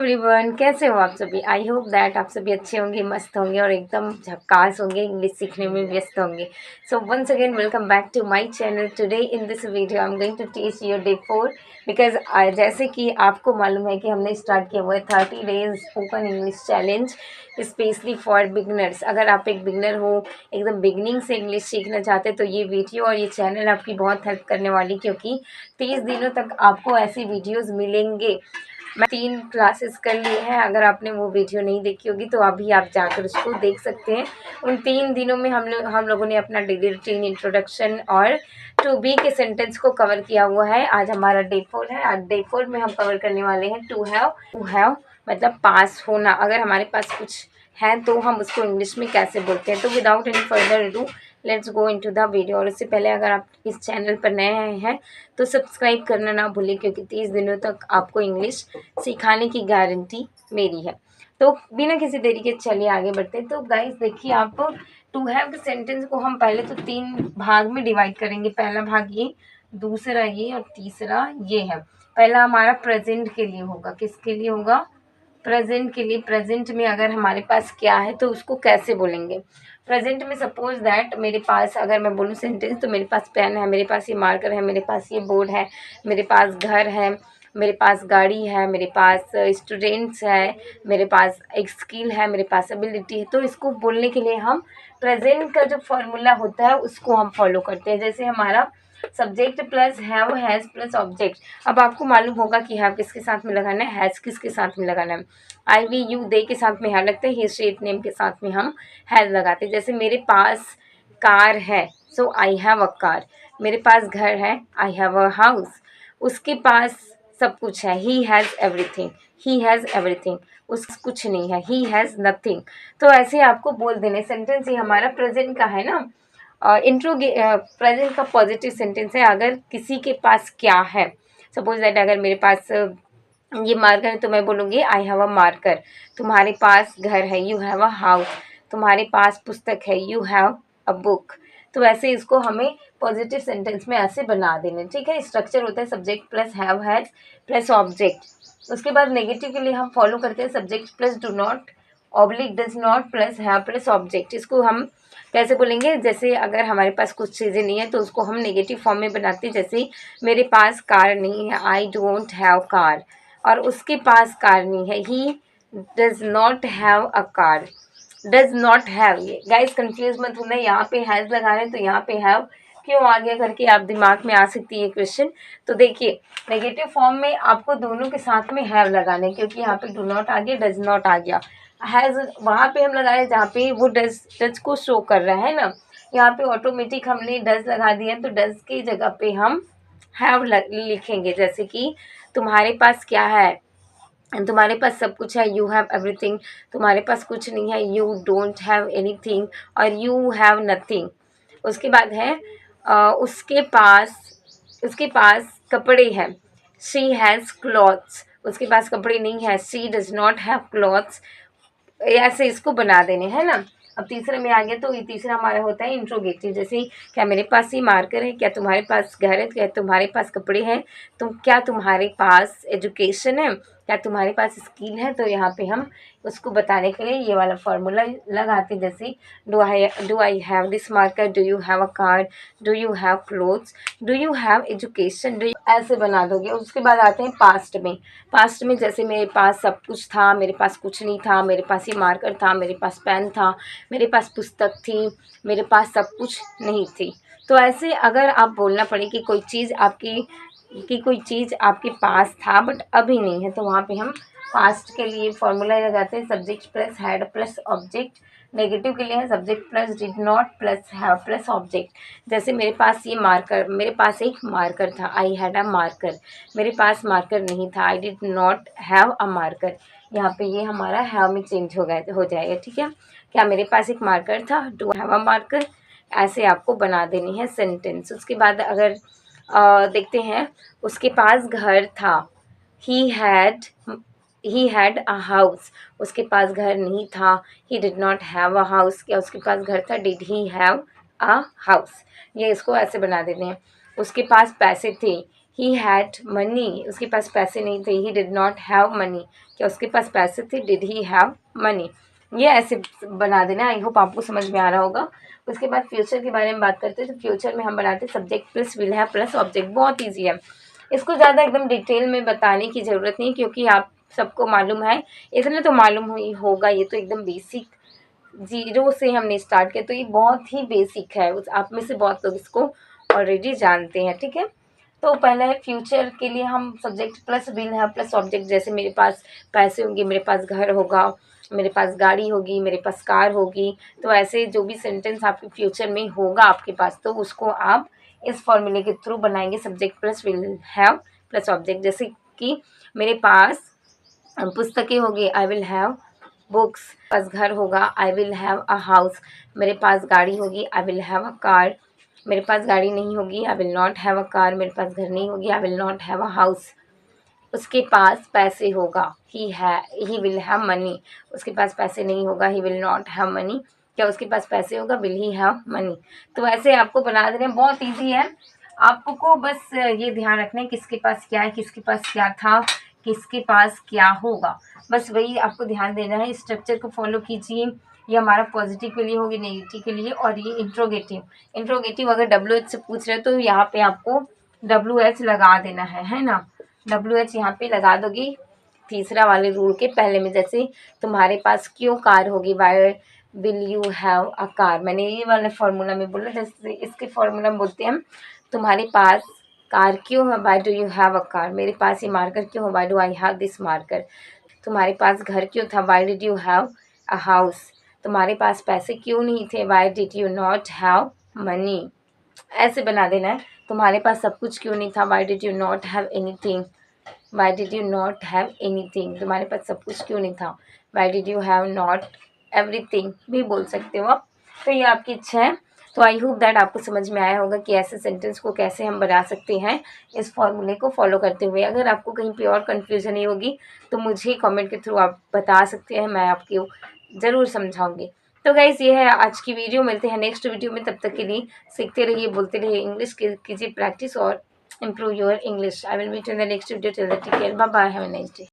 Everyone, कैसे हो आप सभी। आई होप दैट आप सभी अच्छे होंगे, मस्त होंगे और एकदम झक्कास होंगे, इंग्लिश सीखने में व्यस्त होंगे। So once again welcome back to my channel. Today in this video I am going to teach your day 4 because जैसे कि आपको मालूम है कि हमने स्टार्ट किया हुआ है 30 days spoken English challenge specially for beginners. अगर आप एक बिगनर हो, एकदम बिगनिंग से इंग्लिश सीखना चाहते हैं, तो ये वीडियो और ये चैनल आपकी बहुत हेल्प करने वाली, क्योंकि 30 दिनों तक आपको ऐसी वीडियोज़ मिलेंगे। मैं 3 क्लासेस कर ली हैं। अगर आपने वो वीडियो नहीं देखी होगी तो अभी आप जाकर उसको देख सकते हैं। उन 3 दिनों में हम लोगों ने अपना डेली रूटीन, इंट्रोडक्शन और टू बी के सेंटेंस को कवर किया हुआ है। आज हमारा डे 4 है। आज डे 4 में हम कवर करने वाले हैं टू हैव मतलब पास होना। अगर हमारे पास कुछ है तो हम उसको इंग्लिश में कैसे बोलते हैं। तो without any further do let's go into the video. और उससे पहले अगर आप इस चैनल पर नए हैं तो सब्सक्राइब करना ना भूलें, क्योंकि 30 दिनों तक आपको इंग्लिश सिखाने की गारंटी मेरी है। तो बिना किसी देरी के चलिए आगे बढ़ते हैं। तो गाइस देखिए, आप टू हैव के सेंटेंस को हम पहले तो 3 भाग में डिवाइड करेंगे। पहला भाग ये, दूसरा ये और तीसरा ये है। पहला हमारा प्रेजेंट के लिए होगा। किसके लिए होगा? प्रेजेंट के लिए। प्रेजेंट में अगर हमारे पास क्या है तो उसको कैसे बोलेंगे। प्रेजेंट में सपोज दैट मेरे पास अगर मैं बोलूँ सेंटेंस, तो मेरे पास पेन है, मेरे पास ये मार्कर है, मेरे पास ये बोर्ड है, मेरे पास घर है, मेरे पास गाड़ी है, मेरे पास स्टूडेंट्स है, मेरे पास एक स्किल है, मेरे पास एबिलिटी है। तो इसको बोलने के लिए हम प्रेजेंट का जो फॉर्मूला होता है उसको हम फॉलो करते हैं। जैसे हमारा subject plus have, has plus object. अब आपको मालूम होगा कि हैव किसके साथ में लगाना है, हैज़ किसके साथ में लगाना है। आई वी यू दे के साथ में हैव लगता है, ही स्ट्रेट नेम के साथ में हम हैज़ लगाते हैं। जैसे मेरे पास कार है, सो आई हैव अ कार। मेरे पास घर है, आई हैव अ हाउस। उसके पास सब कुछ है, he has everything. He has everything. उस कुछ नहीं है, ही हैज़ नथिंग। तो ऐसे आपको बोल देने। सेंटेंस ये हमारा प्रेजेंट का है ना। प्रेजेंट का पॉजिटिव सेंटेंस है। अगर किसी के पास क्या है, सपोज दैट अगर मेरे पास ये मार्कर है तो मैं बोलूँगी आई हैव अ मार्कर। तुम्हारे पास घर है, यू हैव अ हाउस। तुम्हारे पास पुस्तक है, यू हैव अ बुक। तो ऐसे इसको हमें पॉजिटिव सेंटेंस में ऐसे बना देने। ठीक है, स्ट्रक्चर होता है subject plus have, has plus object. उसके बाद नेगेटिव के लिए हम फॉलो करते हैं subject plus do not oblique does not plus have plus object. इसको हम कैसे बोलेंगे? जैसे अगर हमारे पास कुछ चीज़ें नहीं है तो उसको हम नेगेटिव फॉर्म में बनाते हैं। जैसे मेरे पास कार नहीं है, आई डोंट हैव कार। और उसके पास कार नहीं है, he does not have a car. Does not have, ये गाइस कंफ्यूज मत होना, यहाँ पे हैज़ लगा रहे हैं तो यहाँ पे हैव क्यों आ गया करके आप दिमाग में आ सकती है क्वेश्चन। तो देखिए, नेगेटिव फॉर्म में आपको दोनों के साथ में हैव लगाने, क्योंकि यहाँ पे डू नॉट आ गया, डज नॉट आ गया। हैज़ वहाँ पे हम लगा रहे हैं जहाँ पे वो डज को शो कर रहा है ना। यहाँ पे ऑटोमेटिक हमने डज लगा दिया, तो डज की जगह पे हम हैव लिखेंगे। जैसे कि तुम्हारे पास क्या है, तुम्हारे पास सब कुछ है, यू हैव एवरीथिंग। तुम्हारे पास कुछ नहीं है, यू डोंट हैव एनीथिंग। और यू हैव नथिंग। उसके बाद है उसके पास कपड़े हैं, शी हैज़ क्लॉथ्स। उसके पास कपड़े नहीं है, she does not have clothes. ऐसे इसको बना देने, है ना। अब तीसरे में आ गया, तो ये तीसरा हमारा होता है इंट्रोगेटिव। जैसे क्या मेरे पास ये मार्कर है, क्या तुम्हारे पास घर है, क्या तुम्हारे पास कपड़े हैं, क्या तुम्हारे पास एजुकेशन है, क्या तुम्हारे पास स्किल है। तो यहाँ पे हम उसको बताने के लिए ये वाला फार्मूला लगाते हैं। जैसे do I have this marker, do you have a car, do you have clothes, do you have education, do ऐसे बना दोगे। उसके बाद आते हैं पास्ट में। पास्ट में जैसे मेरे पास सब कुछ था, मेरे पास कुछ नहीं था, मेरे पास ये मार्कर था, मेरे पास पेन था, मेरे पास पुस्तक थी, मेरे पास सब कुछ नहीं थी। तो ऐसे अगर आप बोलना पड़े कि कोई चीज़ आपके पास था बट अभी नहीं है, तो वहाँ पे हम पास्ट के लिए फॉर्मूला लगाते हैं subject plus had plus object. Negative के लिए है subject plus did not plus have plus object. जैसे मेरे पास एक मार्कर था, आई हैड अ मार्कर। मेरे पास मार्कर नहीं था, I did not have a marker. यहाँ पे ये हमारा हैव में चेंज हो जाएगा। ठीक है, क्या मेरे पास एक मार्कर था, डू हैव अ मार्कर। ऐसे आपको बना देनी है सेंटेंस। उसके बाद अगर देखते हैं, उसके पास घर था, ही हैड अ हाउस। उसके पास घर नहीं था, he did not have a house. क्या उसके पास घर था, did he have a house. ये इसको ऐसे बना देते हैं। उसके पास पैसे थे, ही हैड मनी, उसके पास पैसे नहीं थे. He did not have money, क्या उसके पास पैसे थे. Did he have money. ये ऐसे बना देना. आई होप आपको समझ में आ रहा होगा. उसके बाद फ्यूचर के बारे में बात करते हैं. तो फ्यूचर में हम बनाते हैं subject plus will have plus object. बहुत ईजी है, इसको ज़्यादा एकदम डिटेल में बताने की ज़रूरत नहीं, क्योंकि आप सबको मालूम है. इतना तो मालूम ही होगा. ये तो एकदम बेसिक, जीरो से हमने स्टार्ट किया, तो ये बहुत ही बेसिक है. आप में से बहुत लोग इसको ऑलरेडी जानते हैं. ठीक है, तो पहला है फ्यूचर के लिए हम subject plus will have plus object. जैसे मेरे पास पैसे होंगे, मेरे पास घर होगा, मेरे पास गाड़ी होगी, मेरे पास कार होगी. तो ऐसे जो भी सेंटेंस आपके फ्यूचर में होगा आपके पास, तो उसको आप इस फॉर्मूले के थ्रू बनाएंगे. Subject plus will have plus object. जैसे कि मेरे पास पुस्तकें होगी, आई विल हैव बुक्स. पास घर होगा, I will have a house. मेरे पास गाड़ी होगी, I will have a car. मेरे पास गाड़ी नहीं होगी, I will not have a car. मेरे पास घर नहीं होगी, I will not have a house. उसके पास पैसे होगा, ही विल हैव मनी. उसके पास पैसे नहीं होगा, he will not have money. क्या उसके पास पैसे होगा, विल ही हैव मनी. तो ऐसे आपको बना देना है. बहुत ईजी है. आपको बस ये ध्यान रखना है किसके पास क्या है, किसके पास क्या था, किसके पास क्या होगा. बस वही आपको ध्यान देना है. स्ट्रक्चर को फॉलो कीजिए. ये हमारा पॉजिटिव के लिए होगी, नेगेटिव के लिए. और ये इंट्रोगेटिव अगर WH से पूछ रहे हो तो यहाँ पे आपको WH लगा देना है ना. WH यहाँ पे लगा दोगी तीसरा वाले रूल के पहले में. जैसे तुम्हारे पास क्यों कार होगी, why will you have a car. मैंने ये वाले फार्मूला में बोला. जैसे इसके फार्मूला में बोलते हैं हम, तुम्हारे पास कार क्यों है, why do you have a car. मेरे पास ये मार्कर क्यों है, why do I have this marker. तुम्हारे पास घर क्यों था, why did you have a house. तुम्हारे पास पैसे क्यों नहीं थे, why did you not have money. ऐसे बना देना है. तुम्हारे पास सब कुछ क्यों नहीं था, why did you not have anything. Why did you not have anything. तुम्हारे पास सब कुछ क्यों नहीं था, why did you have not everything भी बोल सकते हो आप. तो ये आपकी इच्छा है. तो आई होप दैट आपको समझ में आया होगा कि ऐसे सेंटेंस को कैसे हम बना सकते हैं इस फॉर्मूले को फॉलो करते हुए. अगर आपको कहीं पे और कन्फ्यूजन नहीं होगी तो मुझे कमेंट के थ्रू आप बता सकते हैं, मैं आपको ज़रूर समझाऊंगी. तो गाइज़ ये है आज की वीडियो. मिलते हैं नेक्स्ट वीडियो में. तब तक के लिए सीखते रहिए, बोलते रहिए, इंग्लिश कीजिए प्रैक्टिस और improve your English. I will meet you in the next video. Till then, take care. Bye bye. Have a nice day.